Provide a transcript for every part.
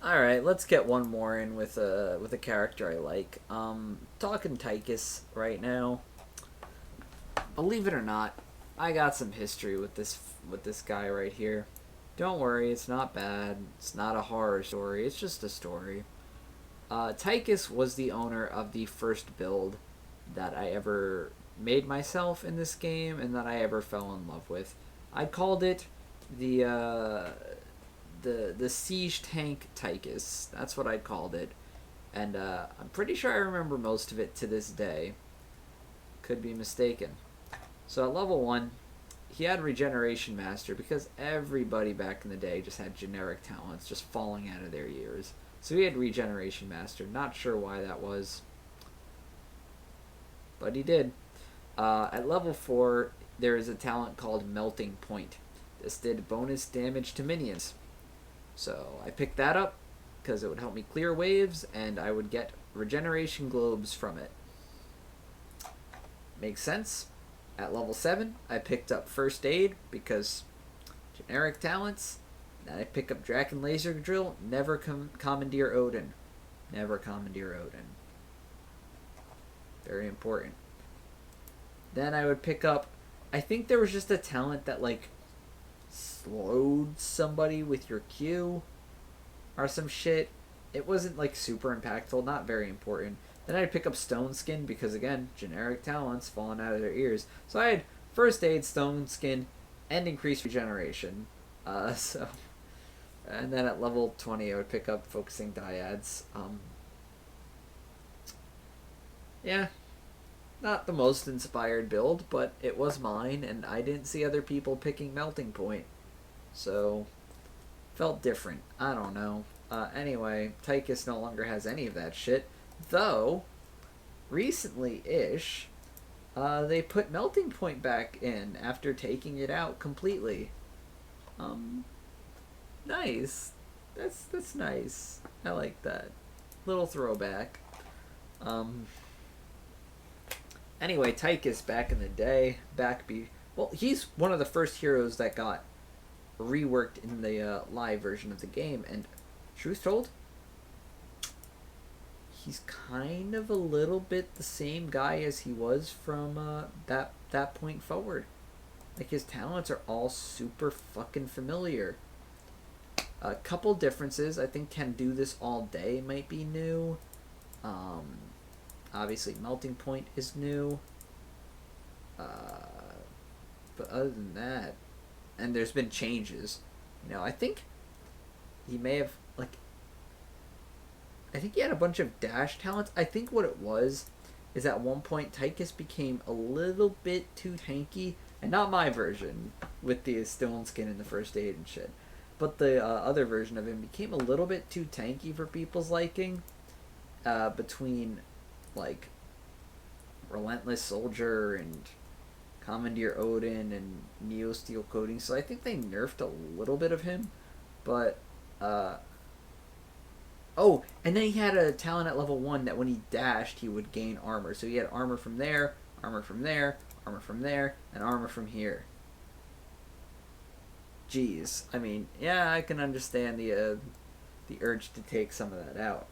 All right, let's get one more in with a character I like. Talking Tychus right now. Believe it or not, I got some history with this guy right here. Don't worry, it's not bad. It's not a horror story. It's just a story. Tychus was the owner of the first build that I ever made myself in this game and that I ever fell in love with. I called it the the siege tank Tychus. That's what I called it, and I'm pretty sure I remember most of it to this day. Could be mistaken. So at level 1, he had Regeneration Master because everybody back in the day just had generic talents just falling out of their ears. So he had Regeneration Master. Not sure why that was, but he did. At level 4, there is a talent called Melting Point. This did bonus damage to minions. So I picked that up because it would help me clear waves and I would get regeneration globes from it. Makes sense. At level 7, I picked up First Aid because generic talents. Then I pick up Draken Laser Drill. Never commandeer Odin. Never commandeer Odin. Very important. Then I would pick up. I think there was just a talent that like slowed somebody with your Q or some shit. It wasn't like super impactful, not very important. Then I'd pick up Stone Skin because again, generic talents falling out of their ears. So I had First Aid, Stone Skin, and increased regeneration. So, and then at level 20, I would pick up Focusing Dyads. Yeah, not the most inspired build, but it was mine, and I didn't see other people picking Melting Point. So, felt different. I don't know. Anyway, Tychus no longer has any of that shit. Though, recently-ish, they put Melting Point back in after taking it out completely. Nice. That's nice. I like that. Little throwback. Um, anyway, Tychus back in the day, well, he's one of the first heroes that got reworked in the live version of the game, and truth told, he's kind of a little bit the same guy as he was from that point forward. Like his talents are all super fucking familiar. A couple differences. I think Can Do This All Day might be new. Um, Obviously, Melting Point is new. But other than that, and there's been changes. I think he may have I think he had a bunch of dash talents. I think what it was is at one point Tychus became a little bit too tanky, and not my version with the stone skin and the first aid and shit, but the other version of him became a little bit too tanky for people's liking. Between like Relentless Soldier and Commandeer Odin and Neo Steel Coating, so I think they nerfed a little bit of him, but oh, and then he had a talent at level 1 that when he dashed, he would gain armor. So he had armor from there, armor from there, armor from there, and armor from here. Jeez. I mean, yeah, I can understand the urge to take some of that out.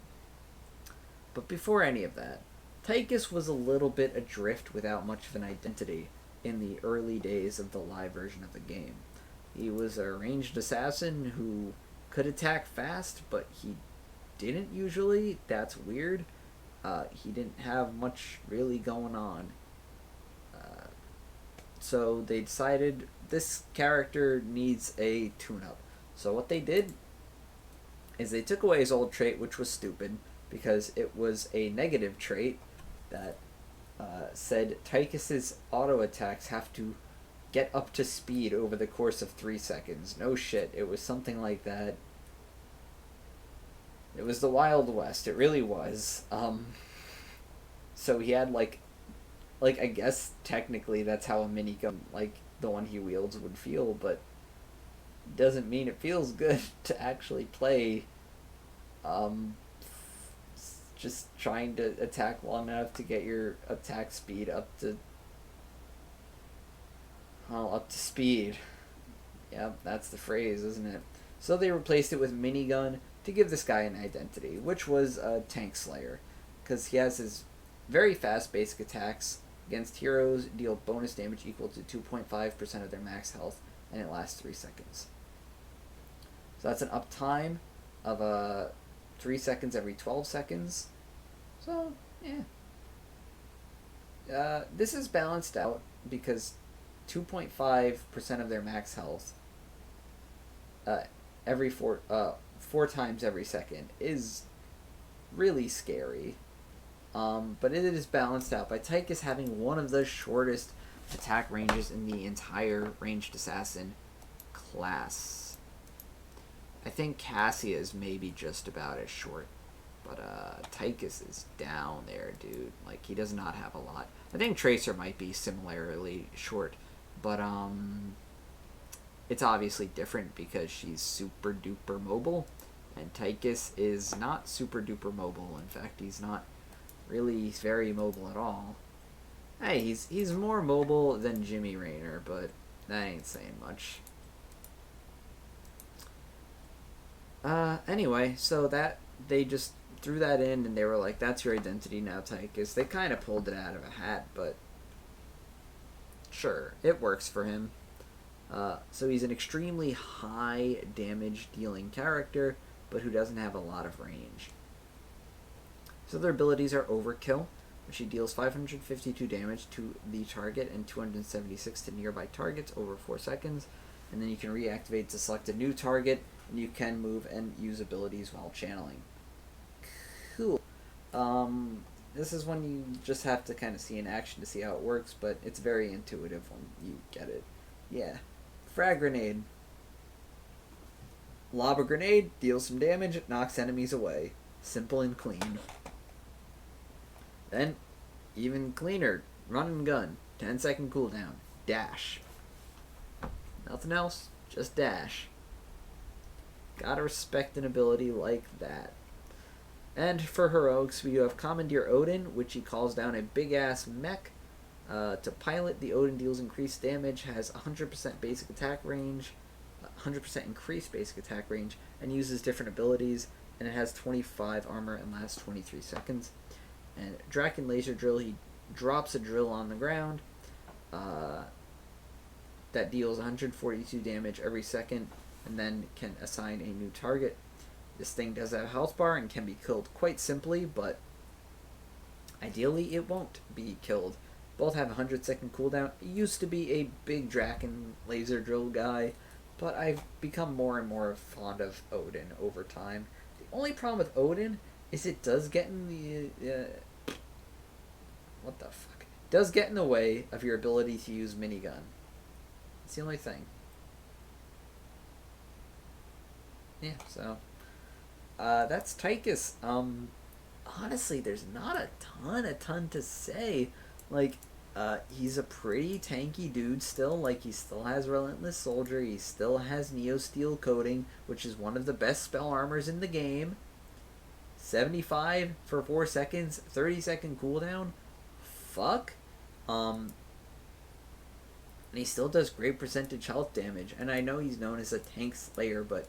But before any of that, Tychus was a little bit adrift without much of an identity in the early days of the live version of the game. He was a ranged assassin who could attack fast, but he didn't usually. That's weird. He didn't have much really going on. So they decided this character needs a tune-up. So what they did is they took away his old trait, which was stupid, because it was a negative trait that said Tychus's auto attacks have to get up to speed over the course of 3 seconds. No shit, it was something like that. It was the Wild West. It really was. So he had like I guess technically that's how a minigun like the one he wields would feel, but doesn't mean it feels good to actually play. Just trying to attack long enough to get your attack speed up to speed. Yep, that's the phrase, isn't it? So they replaced it with minigun, to give this guy an identity, which was Tank Slayer, because he has his very fast basic attacks against heroes deal bonus damage equal to 2.5% of their max health, and it lasts 3 seconds. So that's an uptime of 3 seconds every 12 seconds. So, yeah. This is balanced out because 2.5% of their max health every four times every second is really scary. But it is balanced out by Tychus having one of the shortest attack ranges in the entire ranged assassin class. I think Cassia is maybe just about as short, but Tychus is down there, dude. Like, he does not have a lot. I think Tracer might be similarly short, but it's obviously different because she's super duper mobile, and Tychus is not super duper mobile. In fact, he's not really very mobile at all. Hey, he's more mobile than Jimmy Raynor, but that ain't saying much. Anyway, so that they just threw that in and they were like, that's your identity now, Tychus. They kind of pulled it out of a hat, but sure, it works for him. So he's an extremely high damage dealing character, but who doesn't have a lot of range. So their abilities are Overkill, which he deals 552 damage to the target and 276 to nearby targets over 4 seconds. And then you can reactivate to select a new target, and you can move and use abilities while channeling. Cool. This is when you just have to kind of see in action to see how it works, but it's very intuitive when you get it. Yeah. Frag Grenade. Lob a grenade, deals some damage, knocks enemies away. Simple and clean. Then, even cleaner, run and gun. 10-second cooldown. Dash. Nothing else, just dash. Gotta respect an ability like that. And for heroics, we have Commandeer Odin, which he calls down a big-ass mech. To pilot, the Odin deals increased damage, has 100% basic attack range, 100% increased basic attack range, and uses different abilities, and it has 25 armor and lasts 23 seconds. And Draken Laser Drill, he drops a drill on the ground that deals 142 damage every second, and then can assign a new target. This thing does have a health bar and can be killed quite simply, but ideally it won't be killed. Both have a 100-second cooldown. It used to be a big Draken Laser Drill guy, but I've become more and more fond of Odin over time. The only problem with Odin is it does get in the... what the fuck? It does get in the way of your ability to use minigun. It's the only thing. Yeah, so... that's Tychus. Honestly, there's not a ton to say. Like, he's a pretty tanky dude still. Like, he still has Relentless Soldier. He still has Neo Steel Coating, which is one of the best spell armors in the game. 75 for 4 seconds, 30-second cooldown. Fuck. And he still does great percentage health damage. And I know he's known as a tank slayer, but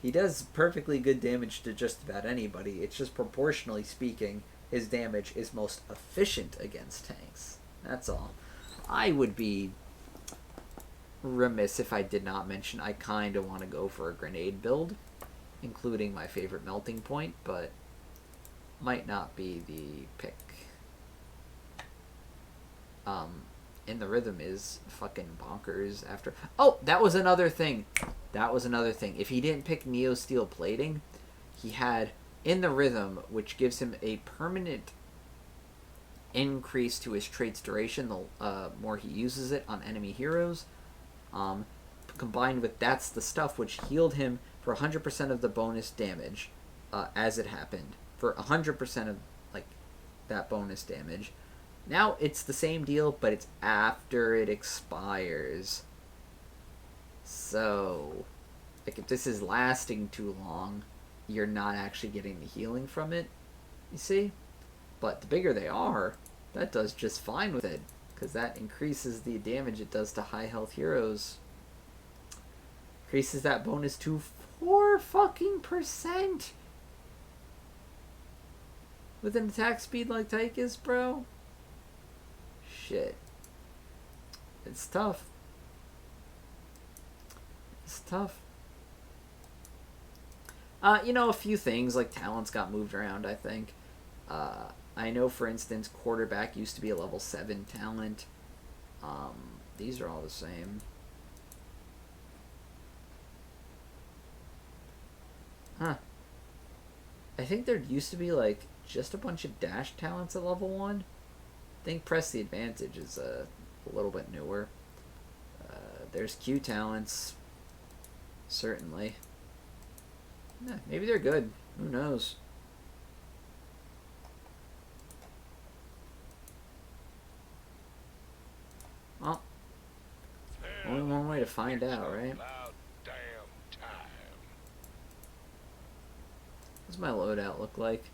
he does perfectly good damage to just about anybody. It's just proportionally speaking, his damage is most efficient against tanks. That's all. I would be remiss if I did not mention I kind of want to go for a grenade build, including my favorite melting point, but might not be the pick. In the Rhythm is fucking bonkers after... Oh, that was another thing. If he didn't pick Neo Steel Plating, he had In the Rhythm, which gives him a permanent increase to his trait's duration the more he uses it on enemy heroes. Combined with That's the Stuff, which healed him for 100% of the bonus damage as it happened. For 100% of like that bonus damage. Now it's the same deal, but it's after it expires. So, like, if this is lasting too long, you're not actually getting the healing from it, you see? But the bigger they are, that does just fine with it, because that increases the damage it does to high health heroes. Increases that bonus to 4 fucking percent with an attack speed like Tychus, bro. Shit. It's tough. It's tough. You know, a few things like talents got moved around, I think. I know, for instance, quarterback used to be a level 7 talent. These are all the same. Huh. I think there used to be, like, just a bunch of dash talents at level 1. I think press the advantage is a little bit newer. There's Q talents. Certainly. Yeah, maybe they're good. Who knows? Well, only one way to find out, right? What's my loadout look like?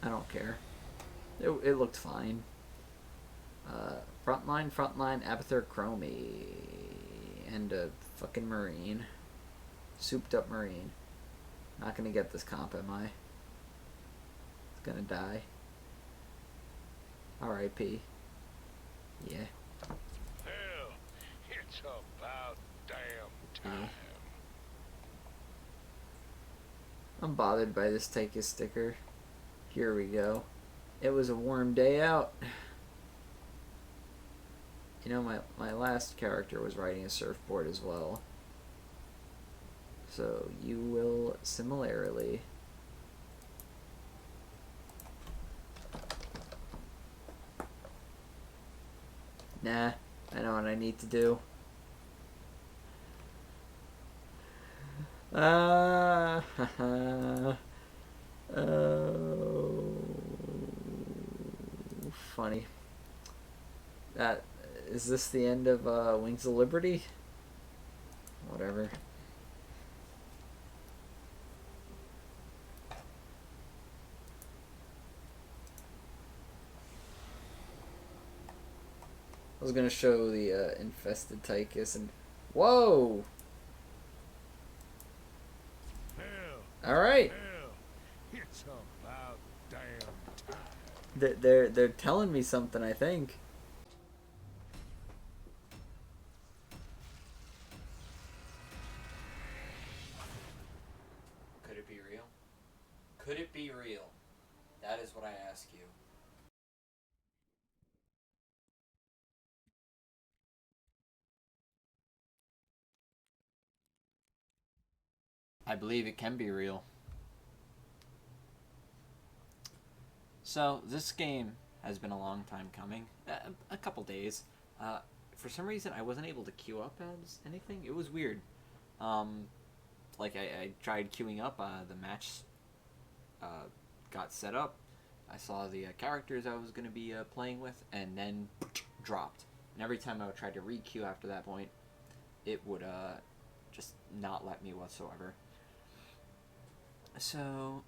I don't care. It looked fine. Frontline, Abathur Chromie. And a fucking Marine. Souped up Marine. Not gonna get this comp, am I? It's gonna die. R.I.P. Yeah. Hell, it's about damn time. I'm bothered by this Tychus sticker. Here we go. It was a warm day out. You know, my last character was riding a surfboard as well. So you will similarly. Nah, I know what I need to do. Oh, funny. Is this the end of Wings of Liberty? Whatever. I was gonna show the infested Tychus and whoa! All right. It's about damn time. They're telling me something, I think. Could it be real? Could it be real? That is what I ask you. I believe it can be real. So, this game has been a long time coming. A couple days. For some reason, I wasn't able to queue up as anything. It was weird. Like, I tried queuing up. The match got set up. I saw the characters I was going to be playing with, and then dropped. And every time I would try to re-queue after that point, it would just not let me whatsoever. So,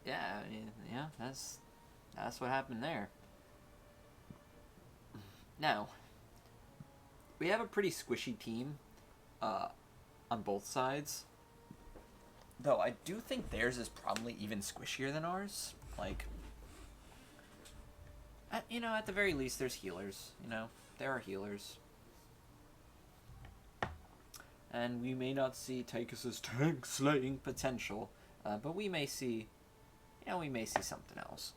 yeah, that's what happened there. Now, we have a pretty squishy team on both sides. Though I do think theirs is probably even squishier than ours. Like, at the very least, there's healers. There are healers. And we may not see Tychus's tank slaying potential, but we may see, something else.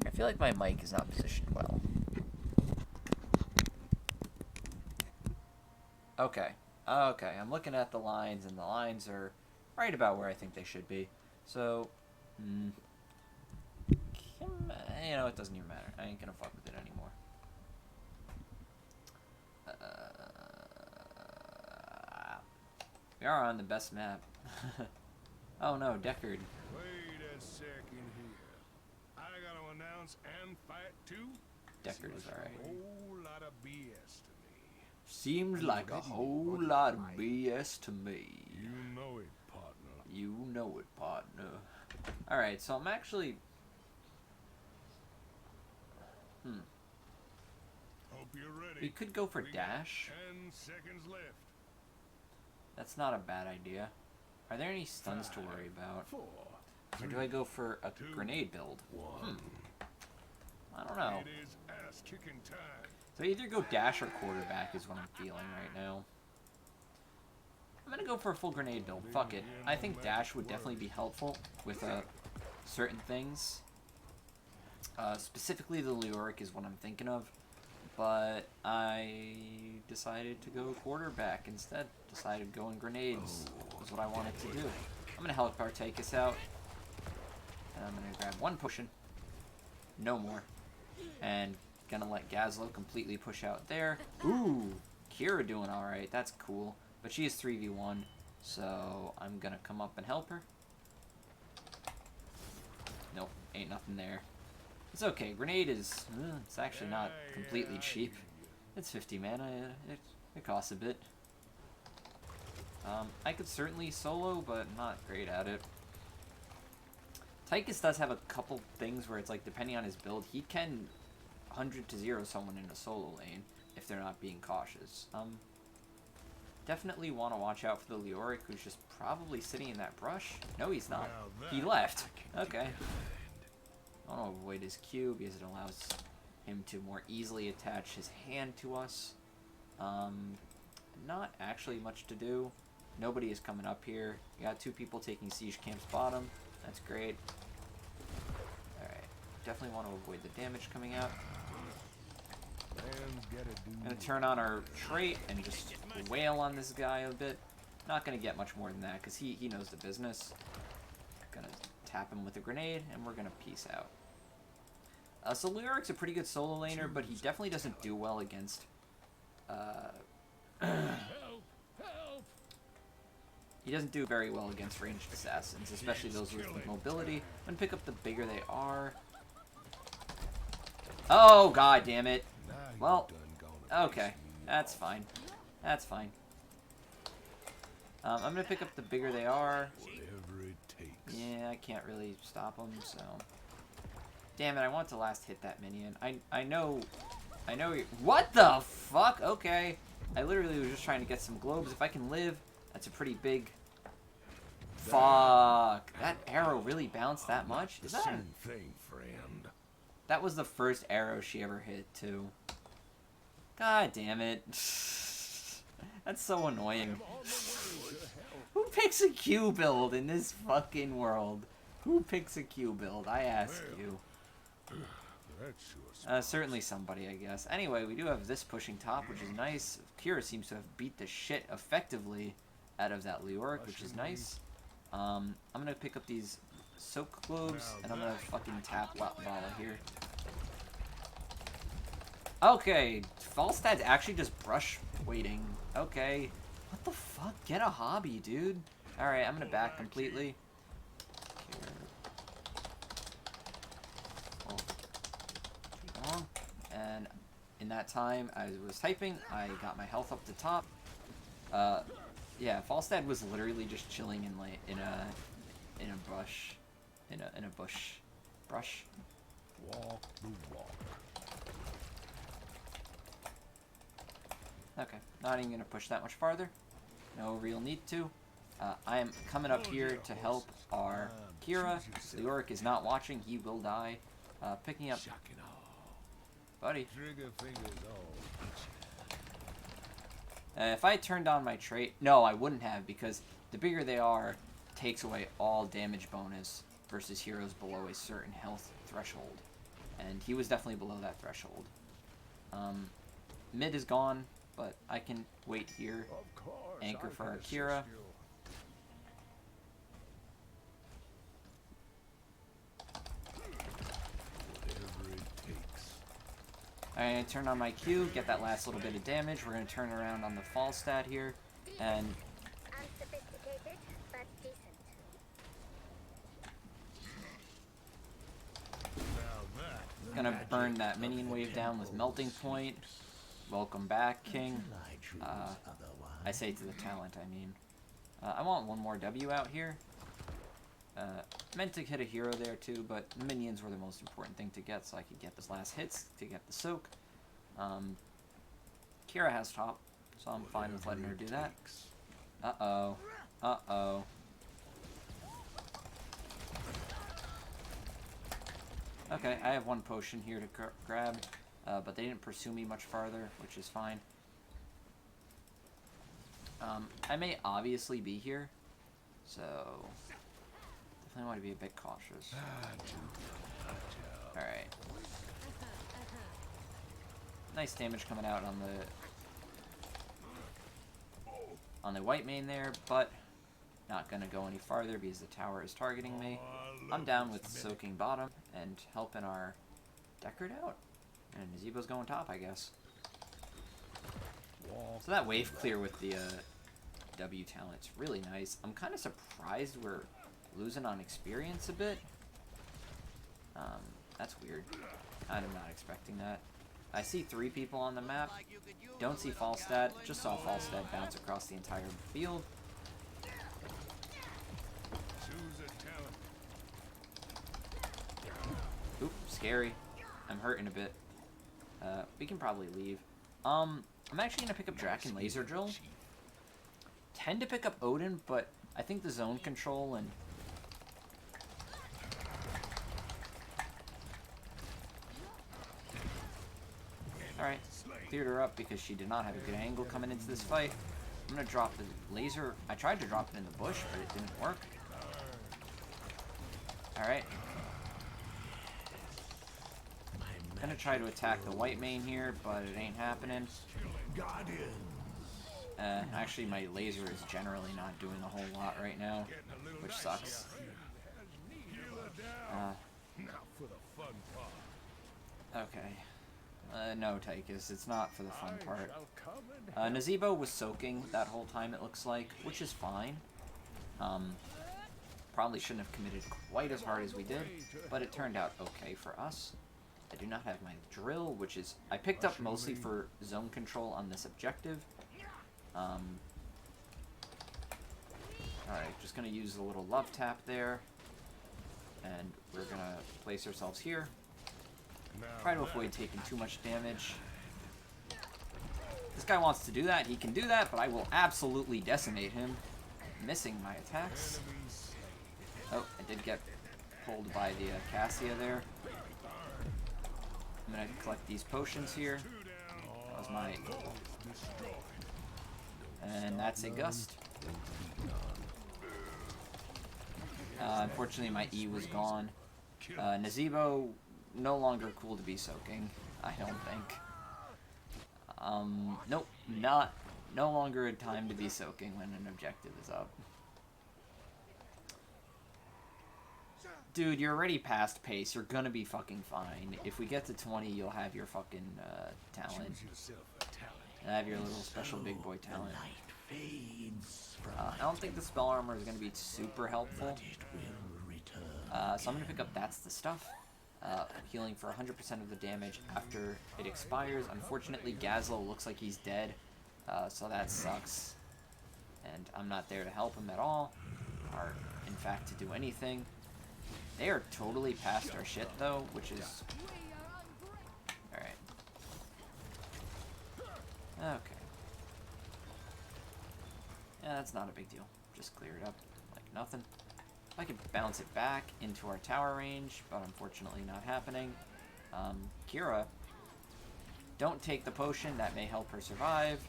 I feel like my mic is not positioned well. Okay, I'm looking at the lines, and the lines are right about where I think they should be. So, it doesn't even matter. I ain't gonna fuck with it anymore. We are on the best map. Oh no, Deckard. Wait a second here. I gotta announce and fight too? Deckard is alright. A whole lot of BS to me. Seems like a whole lot of BS to me. You know it, partner. You know it, partner. Alright, so I'm actually... Hope you're ready. We could go for We got dash. 10 seconds left. That's not a bad idea. Are there any stuns to worry about? Or do I go for a grenade build? I don't know. It is ass-kicking time. So I either go dash or quarterback is what I'm feeling right now. I'm gonna go for a full grenade build. Fuck it. I think dash would definitely be helpful with certain things. Specifically the Leoric is what I'm thinking of. But I decided to go quarterback instead. Decided going grenades was what I wanted to do. I'm gonna help our Tychus out. And I'm gonna grab one potion. No more. And gonna let Gazlo completely push out there. Ooh, Kira doing alright. That's cool. But she is 3v1, so I'm gonna come up and help her. Nope, ain't nothing there. It's okay. Grenade is... it's actually not completely cheap. It's 50 mana. It costs a bit. I could certainly solo, but not great at it. Tychus does have a couple things where it's like, depending on his build, he can 100 to 0 someone in a solo lane if they're not being cautious. Definitely want to watch out for the Leoric, who's just probably sitting in that brush. No, he's not. He left. Okay. I want to avoid his Q because it allows him to more easily attach his hand to us. Not actually much to do. Nobody is coming up here. You got 2 people taking siege camps bottom. That's great. Alright. Definitely want to avoid the damage coming out. I'm gonna turn on our trait and just wail on this guy a bit. Not gonna get much more than that because he knows the business. Gonna tap him with a grenade and we're gonna peace out. So Leoric's a pretty good solo laner, but he definitely doesn't do well against he doesn't do very well against ranged assassins, especially those with mobility. I'm gonna pick up the bigger they are. Oh, god damn it. Well, okay. That's fine. That's fine. I'm gonna pick up the bigger they are. Yeah, I can't really stop them, so... Damn it, I want to last hit that minion. I know you're... What the fuck? Okay. I literally was just trying to get some globes. If I can live, that's a pretty big... Fuck. That arrow really bounced that much? Is that... Same thing, friend. That was the first arrow she ever hit, too. God damn it. That's so annoying. Who picks a Q build in this fucking world? Who picks a Q build? I ask you. Certainly somebody, I guess. Anyway, we do have this pushing top, which is nice. Kira seems to have beat the shit effectively out of that Leoric, which is nice. I'm gonna pick up these soak globes, and I'm gonna fucking tap Vala here. Okay, Falstad's actually just brush waiting. Okay. What the fuck? Get a hobby, dude. Alright, I'm gonna back completely. And in that time, I was typing, I got my health up to top. Yeah, Falstad was literally just chilling in a bush. Brush. Walk the walk. Okay, not even gonna push that much farther. No real need to. I am coming up here to help our Kira. Leoric is not watching, he will die. Picking up... Buddy. If I turned on my trait... No, I wouldn't have, because the bigger they are, takes away all damage bonus versus heroes below a certain health threshold. And he was definitely below that threshold. Mid is gone, but I can wait here. Anchor for our Kira. I'm going to turn on my Q, get that last little bit of damage. We're going to turn around on the Falstad here, and... Gonna burn that minion wave down with Melting Point. Welcome back, King. I say to the talent, I mean. I want one more W out here. Meant to hit a hero there too, but minions were the most important thing to get, so I could get those last hits to get the soak. Kira has top, so I'm fine with letting her do that. Uh-oh. Uh-oh. Okay, I have one potion here to grab, but they didn't pursue me much farther, which is fine. I may obviously be here, so definitely want to be a bit cautious. Alright. Nice damage coming out on the white main there, but not gonna go any farther because the tower is targeting me. I'm down with soaking bottom and helping our Deckard out. And Nazebo's going top, I guess. So that wave clear with the W talent's really nice. I'm kind of surprised we're losing on experience a bit. That's weird. Kind of not expecting that. I see 3 people on the map. Don't see Falstad. Just saw Falstad bounce across the entire field. Oop, scary. I'm hurting a bit. We can probably leave. I'm actually gonna pick up Draken Laser Drill. Tend to pick up Odin, but I think the zone control and alright, cleared her up because she did not have a good angle coming into this fight. I'm gonna drop the laser. I tried to drop it in the bush, but it didn't work. Alright. I'm gonna try to attack the white main here, but it ain't happening. Actually, my laser is generally not doing a whole lot right now, which sucks. Okay. No, Tychus, it's not for the fun part. Nazebo was soaking that whole time, it looks like, which is fine. Probably shouldn't have committed quite as hard as we did, but it turned out okay for us. I do not have my drill, which is... I picked up mostly for zone control on this objective. Alright, just gonna use a little love tap there. And we're gonna place ourselves here. Try to avoid taking too much damage. This guy wants to do that, he can do that, but I will absolutely decimate him. Missing my attacks. Oh, I did get pulled by the Cassia there. I'm gonna collect these potions here. That was my... And that's a gust. Unfortunately, my E was gone. Nazebo, no longer cool to be soaking, I don't think. Nope, no longer a time to be soaking when an objective is up. Dude, you're already past pace. You're gonna be fucking fine. If we get to 20, you'll have your fucking talent. And have your little special big boy talent. I don't think the spell armor is gonna be super helpful. So I'm gonna pick up That's the Stuff. Healing for 100% of the damage after it expires. Unfortunately, Gazlo looks like he's dead. So that sucks. And I'm not there to help him at all. Or, in fact, to do anything. They are totally past our shit, though, which is... Alright. Okay. Yeah, that's not a big deal. Just clear it up like nothing. I could bounce it back into our tower range, but unfortunately not happening. Kira, don't take the potion. That may help her survive.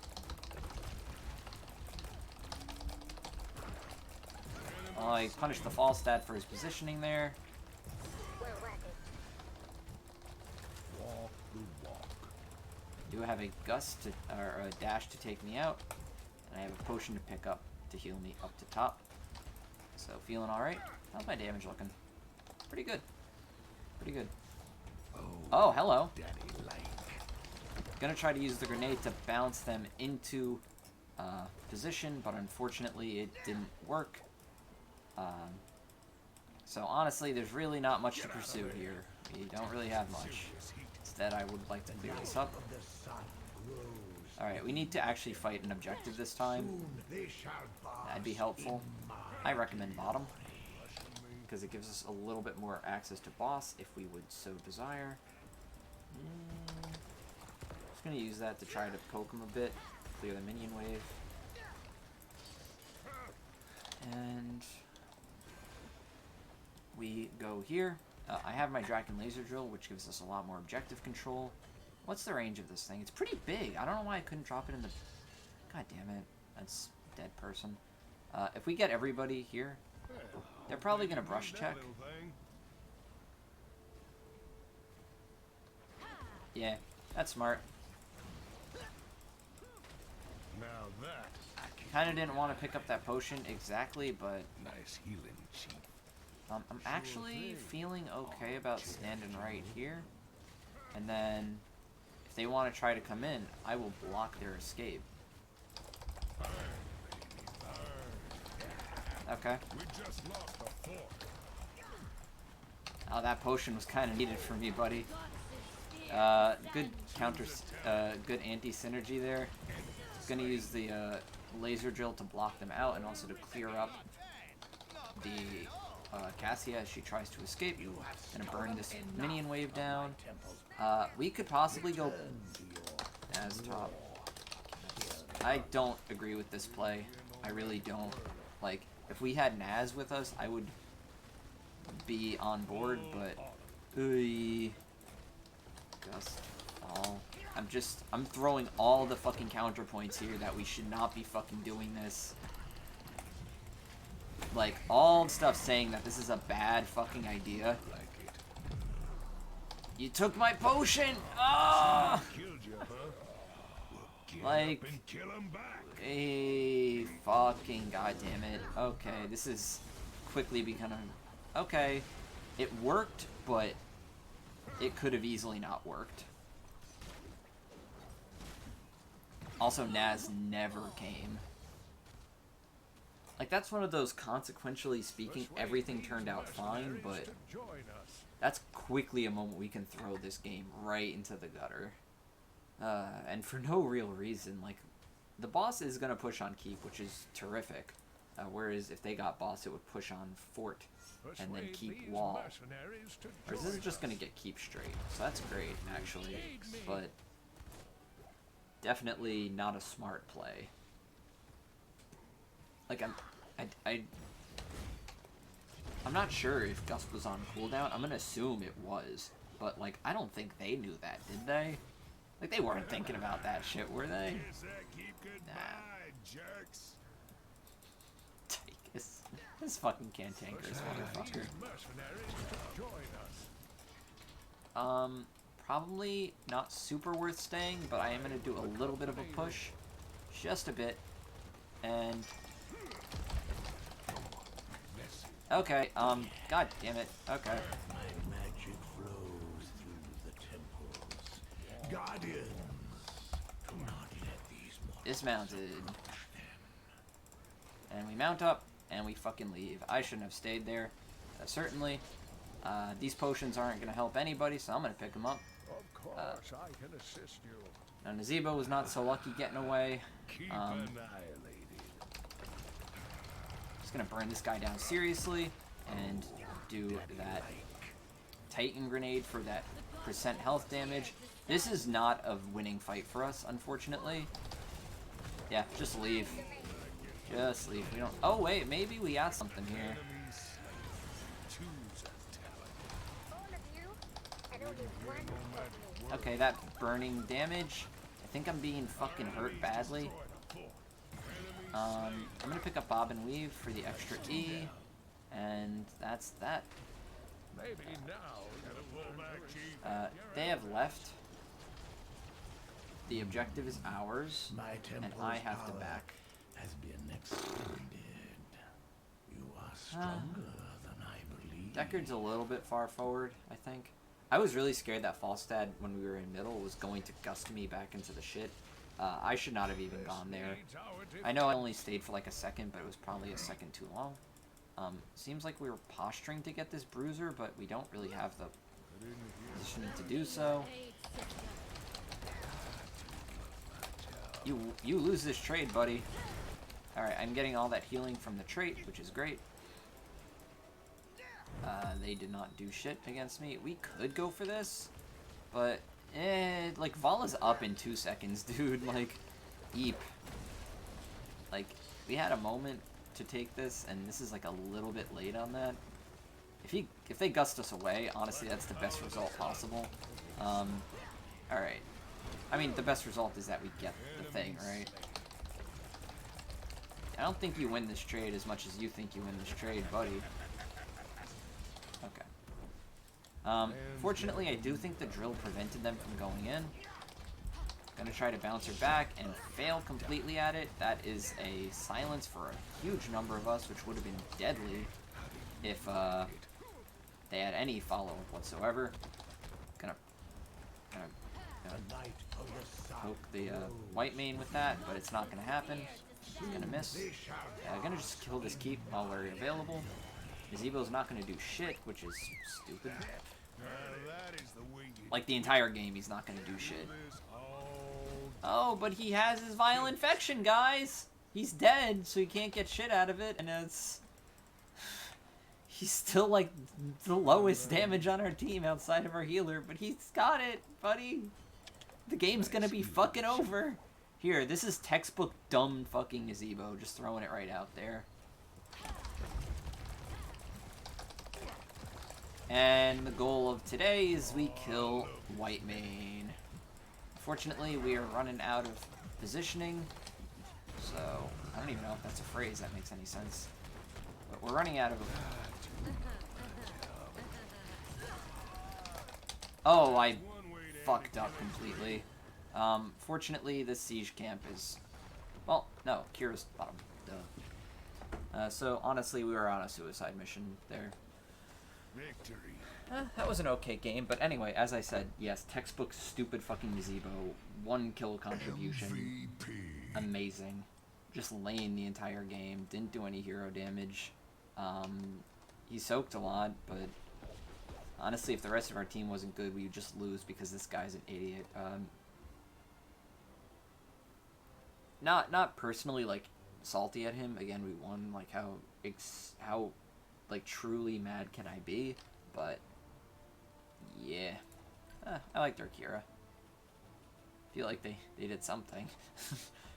I punished the Falstad for his positioning there. Do have a gust to, or a dash to take me out, and I have a potion to pick up to heal me up to top. So feeling all right. How's my damage looking? Pretty good. Pretty good. Oh, hello. Gonna try to use the grenade to bounce them into position, but unfortunately it didn't work. So honestly, there's really not much to pursue here. We don't really have much. Instead, I would like to clear this up. Alright, we need to actually fight an objective this time. That'd be helpful. I recommend bottom, because it gives us a little bit more access to boss if we would so desire. Just gonna use that to try to poke him a bit, clear the minion wave. And we go here. I have my Draken Laser Drill, which gives us a lot more objective control. What's the range of this thing? It's pretty big. I don't know why I couldn't drop it in the... God damn it. That's a dead person. If we get everybody here, they're probably going to brush check. Yeah, that's smart. Now that Kind of didn't want to pick up that potion exactly, but... nice healing, Chief. I'm actually feeling okay about standing right here. And then, if they want to try to come in, I will block their escape. Okay. We just lost a fort. Oh, that potion was kind of needed for me, buddy. Good counter, good anti-synergy there. Gonna use the laser drill to block them out and also to clear up the Cassia as she tries to escape. Gonna burn this minion wave down. We could possibly go as top. I don't agree with this play. I really don't. Like, if we had Naz with us, I would be on board, but... Gust. Fall. I'm throwing all the fucking counterpoints here that we should not be fucking doing this. Like, all the stuff saying that this is a bad fucking idea. You took my potion! Ah! Like, hey, fucking goddamn it. Okay, this is quickly becoming... Okay, it worked, but it could have easily not worked. Also, Naz never came. Like, that's one of those, consequentially speaking, everything turned out fine, but that's quickly a moment we can throw this game right into the gutter. And for no real reason. Like, the boss is going to push on keep, which is terrific. Whereas if they got boss, it would push on fort and then keep wall. Whereas this is just going to get keep straight. So that's great, actually. But definitely not a smart play. Like, I'm not sure if Gust was on cooldown. I'm gonna assume it was, but like, I don't think they knew that, did they? Like, they weren't thinking about that shit, were they? Nah. Tychus. This fucking cantankerous motherfucker. Probably not super worth staying, but I am gonna do a little bit of a push. Just a bit. And... okay, god damn it. Okay. My magic flows through the temples. Guardians, do not let these mortals Dismounted. And we mount up, and we fucking leave. I shouldn't have stayed there. Certainly. These potions aren't going to help anybody, so I'm going to pick them up. Of course, I can assist you. Now, Nazebo was not so lucky getting away. Keep annihilated. Just going to burn this guy down seriously, and do that Titan grenade for that percent health damage. This is not a winning fight for us, unfortunately. Yeah, just leave. Just leave. We don't... oh, wait, maybe we got something here. Okay, that burning damage. I think I'm being fucking hurt badly. I'm gonna pick up Bob and Weave for the extra E, and that's that. They have left. The objective is ours, and I have to back. Has been expanded. You are stronger than I believe. Deckard's a little bit far forward, I think. I was really scared that Falstad, when we were in middle, was going to gust me back into the shit. I should not have even gone there. I know I only stayed for like a second, but it was probably a second too long. Seems like we were posturing to get this bruiser, but we don't really have the position to do so. You lose this trade, buddy. Alright, I'm getting all that healing from the trait, which is great. They did not do shit against me. We could go for this, but, like, Vala's up in 2 seconds, dude. Like, eep. Like, we had a moment to take this, and this is like a little bit late on that. If they gust us away, honestly, that's the best result possible. Alright. I mean, the best result is that we get the thing, right? I don't think you win this trade as much as you think you win this trade, buddy. Okay. Fortunately, I do think the drill prevented them from going in. Gonna try to bounce her back and fail completely at it. That is a silence for a huge number of us, which would have been deadly if they had any follow-up whatsoever. Gonna poke the white main with that, but it's not gonna happen. He's gonna miss. Gonna just kill this keep while we're available. Gazebo's not gonna do shit, which is stupid. Like the entire game, he's not gonna do shit. Oh, but he has his viral infection, guys! He's dead, so he can't get shit out of it, and it's... He's still, like, the lowest damage on our team outside of our healer, but he's got it, buddy! The game's gonna be fucking over! Here, this is textbook dumb fucking gazebo, just throwing it right out there. And the goal of today is we kill white main. Fortunately, we are running out of positioning, so I don't even know if that's a phrase that makes any sense. But we're running out of... Oh, I fucked up completely. Fortunately, this siege camp is... Well, no, Kira's bottom. Duh. So, honestly, we were on a suicide mission there. Victory. That was an okay game, but anyway, as I said, yes, textbook stupid fucking gazebo, 1 kill contribution, MVP. Amazing. Just laying the entire game, didn't do any hero damage. He soaked a lot, but honestly, if the rest of our team wasn't good, we would just lose because this guy's an idiot. Not personally, like, salty at him. Again, we won. Like, how like, truly mad can I be? But, yeah. I like their Kira. Feel like they did something.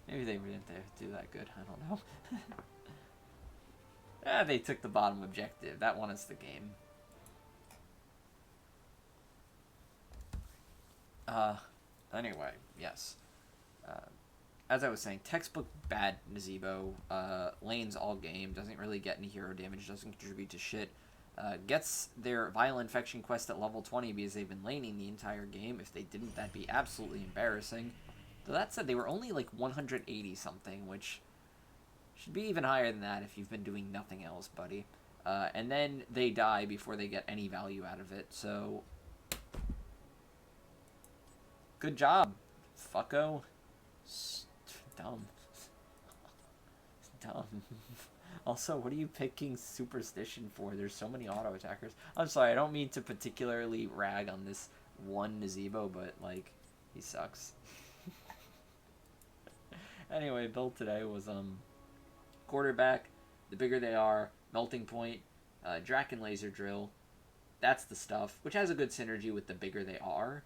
Maybe they didn't do that good. I don't know. They took the bottom objective. That won us the game. Anyway, yes. As I was saying, textbook bad Nazebo. Lanes all game, doesn't really get any hero damage, doesn't contribute to shit. Gets their Vial Infection quest at level 20 because they've been laning the entire game. If they didn't, that'd be absolutely embarrassing. Though that said, they were only like 180 something, which should be even higher than that if you've been doing nothing else, buddy. And then they die before they get any value out of it, so... Good job, fucko. Dumb. Dumb. Also, what are you picking Superstition for? There's so many auto attackers. I'm sorry, I don't mean to particularly rag on this one Nazebo, but, like, he sucks. Anyway, build today was, quarterback, the bigger they are, melting point, Draken laser drill. That's the stuff, which has a good synergy with the bigger they are,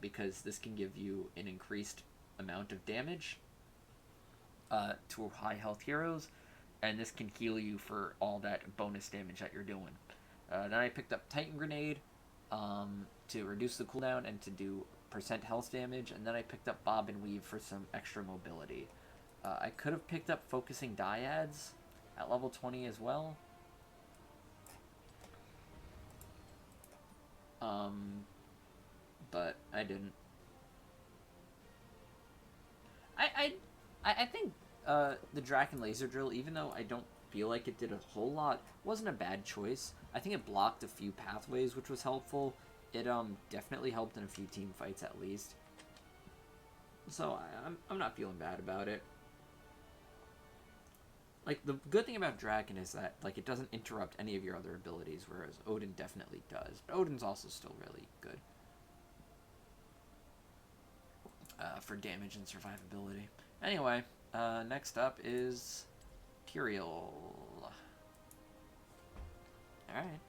because this can give you an increased amount of damage to high health heroes, and this can heal you for all that bonus damage that you're doing. Then I picked up Titan Grenade to reduce the cooldown and to do % health damage, and then I picked up Bob and Weave for some extra mobility. I could have picked up Focusing Dyads at level 20 as well. But I didn't. I think the Draken Laser Drill, even though I don't feel like it did a whole lot, wasn't a bad choice. I think it blocked a few pathways, which was helpful. It definitely helped in a few team fights at least. So I'm not feeling bad about it. Like, the good thing about Draken is that, like, it doesn't interrupt any of your other abilities, whereas Odin definitely does. But Odin's also still really good for damage and survivability. Anyway, next up is Tyrael. Alright.